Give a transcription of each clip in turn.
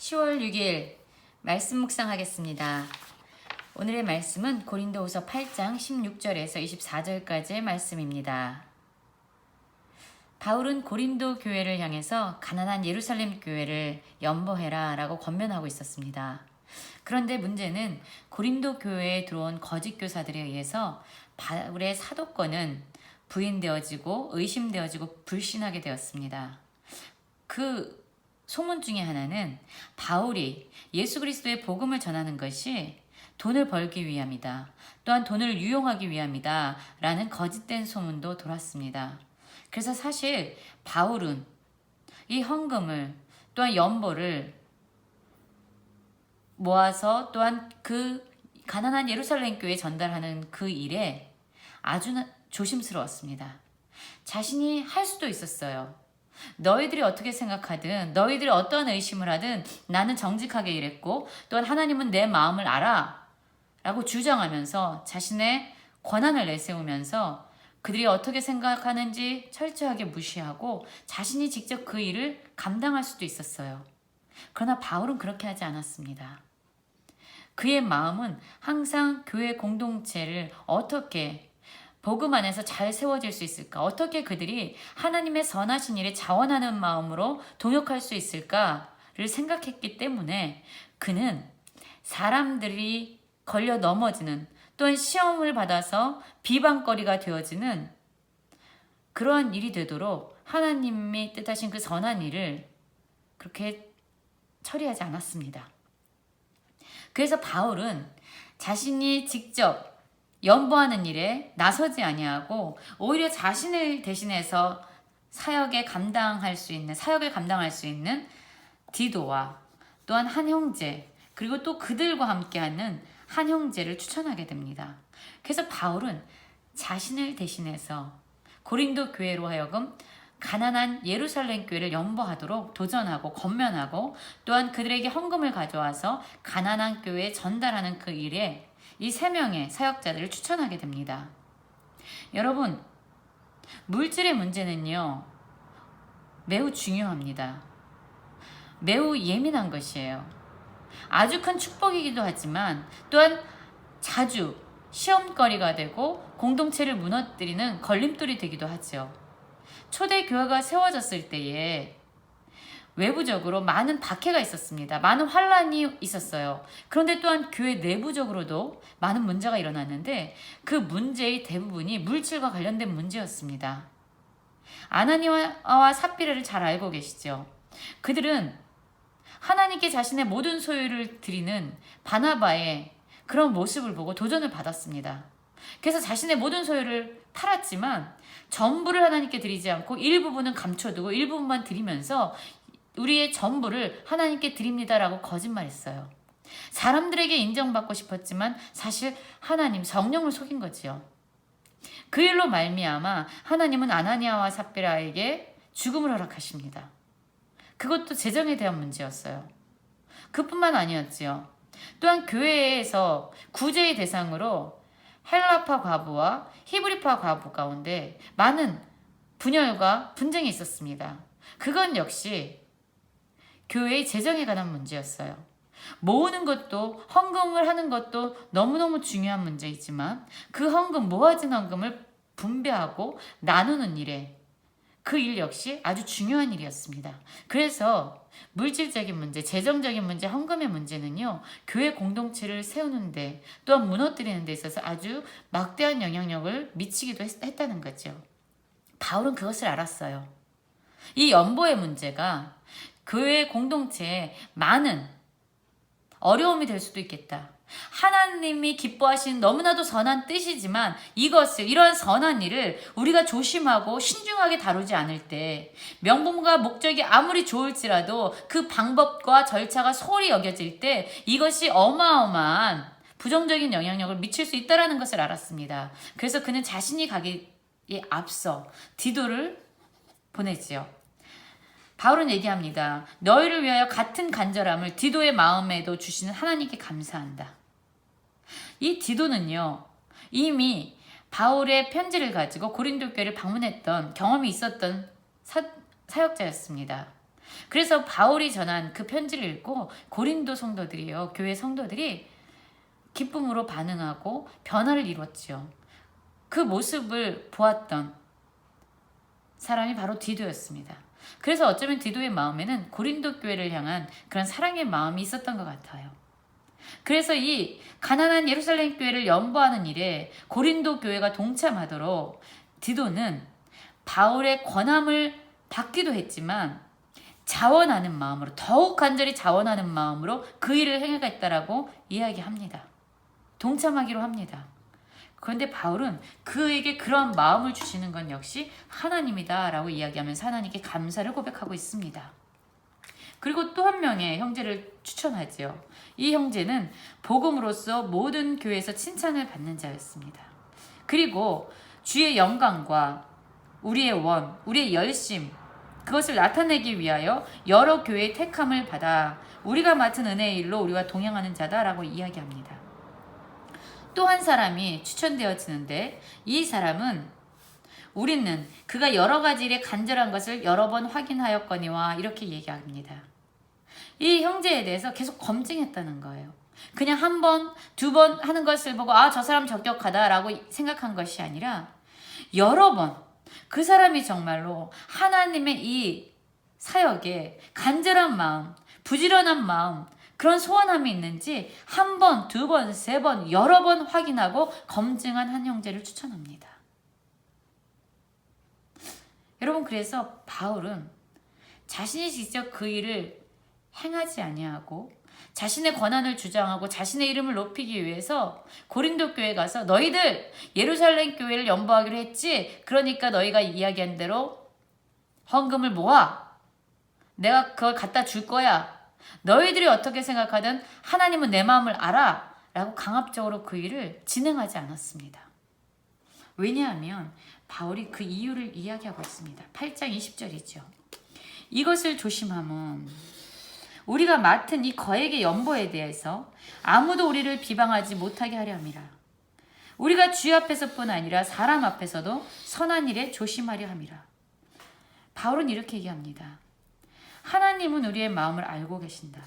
10월 6일 말씀 묵상하겠습니다. 오늘의 말씀은 고린도후서 8장 16절에서 24절까지의 말씀입니다. 바울은 고린도 교회를 향해서 가난한 예루살렘 교회를 연보해라 라고 권면하고 있었습니다. 그런데 문제는 고린도 교회에 들어온 거짓 교사들에 의해서 바울의 사도권은 부인되어지고 의심되어지고 불신하게 되었습니다. 그 소문 중에 하나는 바울이 예수 그리스도의 복음을 전하는 것이 돈을 벌기 위함이다. 또한 돈을 유용하기 위함이다. 라는 거짓된 소문도 돌았습니다. 그래서 사실 바울은 이 헌금을 또한 연보를 모아서 또한 그 가난한 예루살렘 교회에 전달하는 그 일에 아주 조심스러웠습니다. 자신이 할 수도 있었어요. 너희들이 어떻게 생각하든 너희들이 어떠한 의심을 하든 나는 정직하게 일했고 또한 하나님은 내 마음을 알아 라고 주장하면서 자신의 권한을 내세우면서 그들이 어떻게 생각하는지 철저하게 무시하고 자신이 직접 그 일을 감당할 수도 있었어요. 그러나 바울은 그렇게 하지 않았습니다. 그의 마음은 항상 교회 공동체를 어떻게 복음 안에서 잘 세워질 수 있을까? 어떻게 그들이 하나님의 선하신 일에 자원하는 마음으로 동역할 수 있을까를 생각했기 때문에 그는 사람들이 걸려 넘어지는 또한 시험을 받아서 비방거리가 되어지는 그러한 일이 되도록 하나님이 뜻하신 그 선한 일을 그렇게 처리하지 않았습니다. 그래서 바울은 자신이 직접 연보하는 일에 나서지 아니하고 오히려 자신을 대신해서 사역을 감당할 수 있는 디도와 또한 한 형제 그리고 또 그들과 함께하는 한 형제를 추천하게 됩니다. 그래서 바울은 자신을 대신해서 고린도 교회로 하여금 가난한 예루살렘 교회를 연보하도록 도전하고 권면하고 또한 그들에게 헌금을 가져와서 가난한 교회에 전달하는 그 일에 이 3명의 사역자들을 추천하게 됩니다. 여러분, 물질의 문제는요, 매우 중요합니다. 매우 예민한 것이에요. 아주 큰 축복이기도 하지만 또한 자주 시험거리가 되고 공동체를 무너뜨리는 걸림돌이 되기도 하죠. 초대 교회가 세워졌을 때에 외부적으로 많은 박해가 있었습니다. 많은 환란이 있었어요. 그런데 또한 교회 내부적으로도 많은 문제가 일어났는데 그 문제의 대부분이 물질과 관련된 문제였습니다. 아나니아와 삽비라를 잘 알고 계시죠? 그들은 하나님께 자신의 모든 소유를 드리는 바나바의 그런 모습을 보고 도전을 받았습니다. 그래서 자신의 모든 소유를 팔았지만 전부를 하나님께 드리지 않고 일부분은 감춰두고 일부분만 드리면서 우리의 전부를 하나님께 드립니다라고 거짓말했어요. 사람들에게 인정받고 싶었지만 사실 하나님 성령을 속인 거지요. 그 일로 말미암아 하나님은 아나니아와 삽비라에게 죽음을 허락하십니다. 그것도 재정에 대한 문제였어요. 그뿐만 아니었지요. 또한 교회에서 구제의 대상으로 헬라파 과부와 히브리파 과부 가운데 많은 분열과 분쟁이 있었습니다. 그건 역시 교회의 재정에 관한 문제였어요. 모으는 것도 헌금을 하는 것도 너무너무 중요한 문제이지만 그 헌금, 모아진 헌금을 분배하고 나누는 일에 그 일 역시 아주 중요한 일이었습니다. 그래서 물질적인 문제, 재정적인 문제, 헌금의 문제는요. 교회 공동체를 세우는데 또한 무너뜨리는 데 있어서 아주 막대한 영향력을 미치기도 했다는 거죠. 바울은 그것을 알았어요. 이 연보의 문제가 교회 공동체에 많은 어려움이 될 수도 있겠다. 하나님이 기뻐하시는 너무나도 선한 뜻이지만 이러한 선한 일을 우리가 조심하고 신중하게 다루지 않을 때 명분과 목적이 아무리 좋을지라도 그 방법과 절차가 소홀히 여겨질 때 이것이 어마어마한 부정적인 영향력을 미칠 수 있다는 것을 알았습니다. 그래서 그는 자신이 가기에 앞서 디도를 보내지요. 바울은 얘기합니다. 너희를 위하여 같은 간절함을 디도의 마음에도 주시는 하나님께 감사한다. 이 디도는요. 이미 바울의 편지를 가지고 고린도 교회를 방문했던 경험이 있었던 사역자였습니다. 그래서 바울이 전한 그 편지를 읽고 고린도 성도들이요, 교회 성도들이 기쁨으로 반응하고 변화를 이뤘지요. 그 모습을 보았던 사람이 바로 디도였습니다. 그래서 어쩌면 디도의 마음에는 고린도 교회를 향한 그런 사랑의 마음이 있었던 것 같아요. 그래서 이 가난한 예루살렘 교회를 연보하는 일에 고린도 교회가 동참하도록 디도는 바울의 권함을 받기도 했지만 자원하는 마음으로, 더욱 간절히 자원하는 마음으로 그 일을 행하겠다라고 이야기합니다. 동참하기로 합니다. 그런데 바울은 그에게 그런 마음을 주시는 건 역시 하나님이다 라고 이야기하면서 하나님께 감사를 고백하고 있습니다. 그리고 또 한 명의 형제를 추천하지요. 이 형제는 복음으로써 모든 교회에서 칭찬을 받는 자였습니다. 그리고 주의 영광과 우리의 원, 우리의 열심, 그것을 나타내기 위하여 여러 교회의 택함을 받아 우리가 맡은 은혜의 일로 우리와 동행하는 자다라고 이야기합니다. 또 한 사람이 추천되어지는데, 이 사람은 우리는 그가 여러 가지 일에 간절한 것을 여러 번 확인하였거니와 이렇게 얘기합니다. 이 형제에 대해서 계속 검증했다는 거예요. 그냥 한 번, 두 번 하는 것을 보고 저 사람 적격하다라고 생각한 것이 아니라 여러 번 그 사람이 정말로 하나님의 이 사역에 간절한 마음, 부지런한 마음, 그런 소원함이 있는지 한 번, 두 번, 세 번, 여러 번 확인하고 검증한 한 형제를 추천합니다. 여러분, 그래서 바울은 자신이 직접 그 일을 행하지 아니하고 자신의 권한을 주장하고 자신의 이름을 높이기 위해서 고린도 교회에 가서 너희들 예루살렘 교회를 연보하기로 했지? 그러니까 너희가 이야기한 대로 헌금을 모아. 내가 그걸 갖다 줄 거야. 너희들이 어떻게 생각하든 하나님은 내 마음을 알아. 라고 강압적으로 그 일을 진행하지 않았습니다. 왜냐하면 바울이 그 이유를 이야기하고 있습니다. 8장 20절이죠. 이것을 조심하면 우리가 맡은 이 거액의 연보에 대해서 아무도 우리를 비방하지 못하게 하려 함이라. 우리가 주의 앞에서뿐 아니라 사람 앞에서도 선한 일에 조심하려 함이라. 바울은 이렇게 얘기합니다. 하나님은 우리의 마음을 알고 계신다.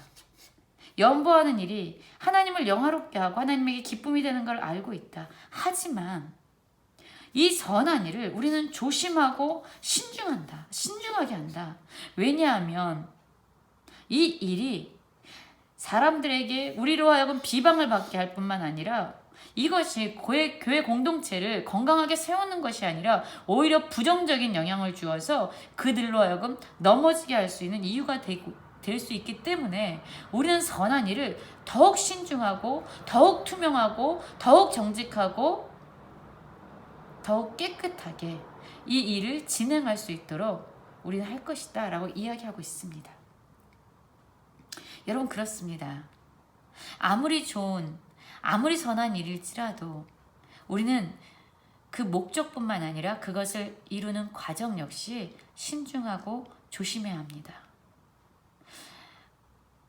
연보하는 일이 하나님을 영화롭게 하고 하나님에게 기쁨이 되는 걸 알고 있다. 하지만 이 선한 일을 우리는 조심하고 신중하게 한다. 왜냐하면 이 일이 사람들에게 우리로 하여금 비방을 받게 할 뿐만 아니라 이것이 교회 공동체를 건강하게 세우는 것이 아니라 오히려 부정적인 영향을 주어서 그들로 하여금 넘어지게 할 수 있는 이유가 될 수 있기 때문에 우리는 선한 일을 더욱 신중하고 더욱 투명하고 더욱 정직하고 더욱 깨끗하게 이 일을 진행할 수 있도록 우리는 할 것이다 라고 이야기하고 있습니다. 여러분, 그렇습니다. 아무리 좋은, 아무리 선한 일일지라도 우리는 그 목적뿐만 아니라 그것을 이루는 과정 역시 신중하고 조심해야 합니다.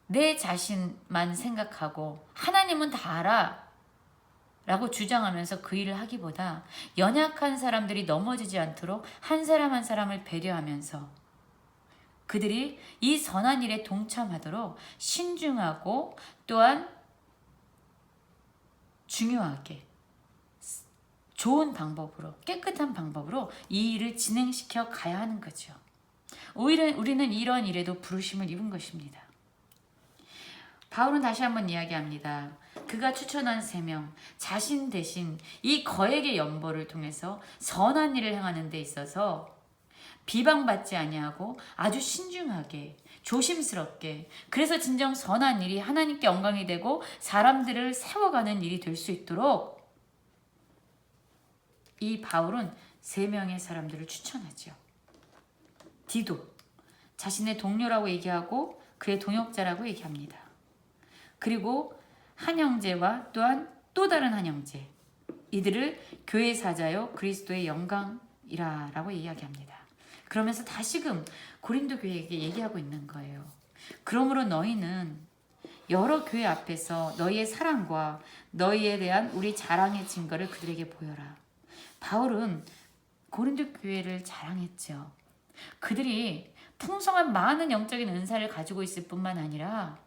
내 자신만 생각하고 하나님은 다 알아 라고 주장하면서 그 일을 하기보다 연약한 사람들이 넘어지지 않도록 한 사람 한 사람을 배려하면서 그들이 이 선한 일에 동참하도록 신중하고 또한 중요하게 좋은 방법으로, 깨끗한 방법으로 이 일을 진행시켜 가야 하는 거죠. 오히려 우리는 이런 일에도 부르심을 입은 것입니다. 바울은 다시 한번 이야기합니다. 그가 추천한 3명, 자신 대신 이 거액의 연보를 통해서 선한 일을 행하는 데 있어서 비방받지 아니하고 아주 신중하게 조심스럽게, 그래서 진정 선한 일이 하나님께 영광이 되고 사람들을 세워가는 일이 될 수 있도록 이 바울은 3명의 사람들을 추천하죠. 디도, 자신의 동료라고 얘기하고 그의 동역자라고 얘기합니다. 그리고 한 형제와 또한 또 다른 한 형제, 이들을 교회 사자요 그리스도의 영광이라 라고 이야기합니다. 그러면서 다시금 고린도 교회에게 얘기하고 있는 거예요. 그러므로 너희는 여러 교회 앞에서 너희의 사랑과 너희에 대한 우리 자랑의 증거를 그들에게 보여라. 바울은 고린도 교회를 자랑했죠. 그들이 풍성한 많은 영적인 은사를 가지고 있을 뿐만 아니라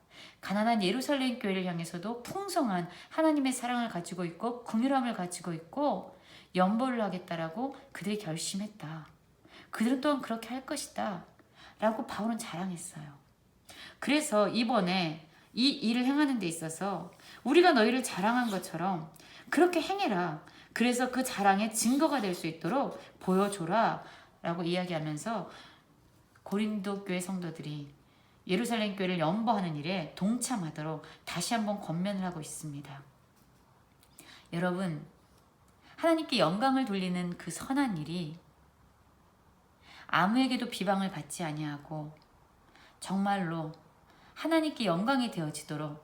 가난한 예루살렘 교회를 향해서도 풍성한 하나님의 사랑을 가지고 있고 긍휼함을 가지고 있고 연보를 하겠다라고 그들이 결심했다. 그들은 또한 그렇게 할 것이다 라고 바울은 자랑했어요. 그래서 이번에 이 일을 행하는 데 있어서 우리가 너희를 자랑한 것처럼 그렇게 행해라. 그래서 그 자랑의 증거가 될 수 있도록 보여줘라 라고 이야기하면서 고린도 교회 성도들이 예루살렘 교회를 연보하는 일에 동참하도록 다시 한번 권면을 하고 있습니다. 여러분, 하나님께 영광을 돌리는 그 선한 일이 아무에게도 비방을 받지 아니하고 정말로 하나님께 영광이 되어지도록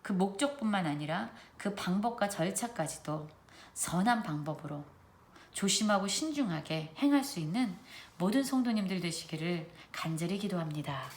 그 목적뿐만 아니라 그 방법과 절차까지도 선한 방법으로 조심하고 신중하게 행할 수 있는 모든 성도님들 되시기를 간절히 기도합니다.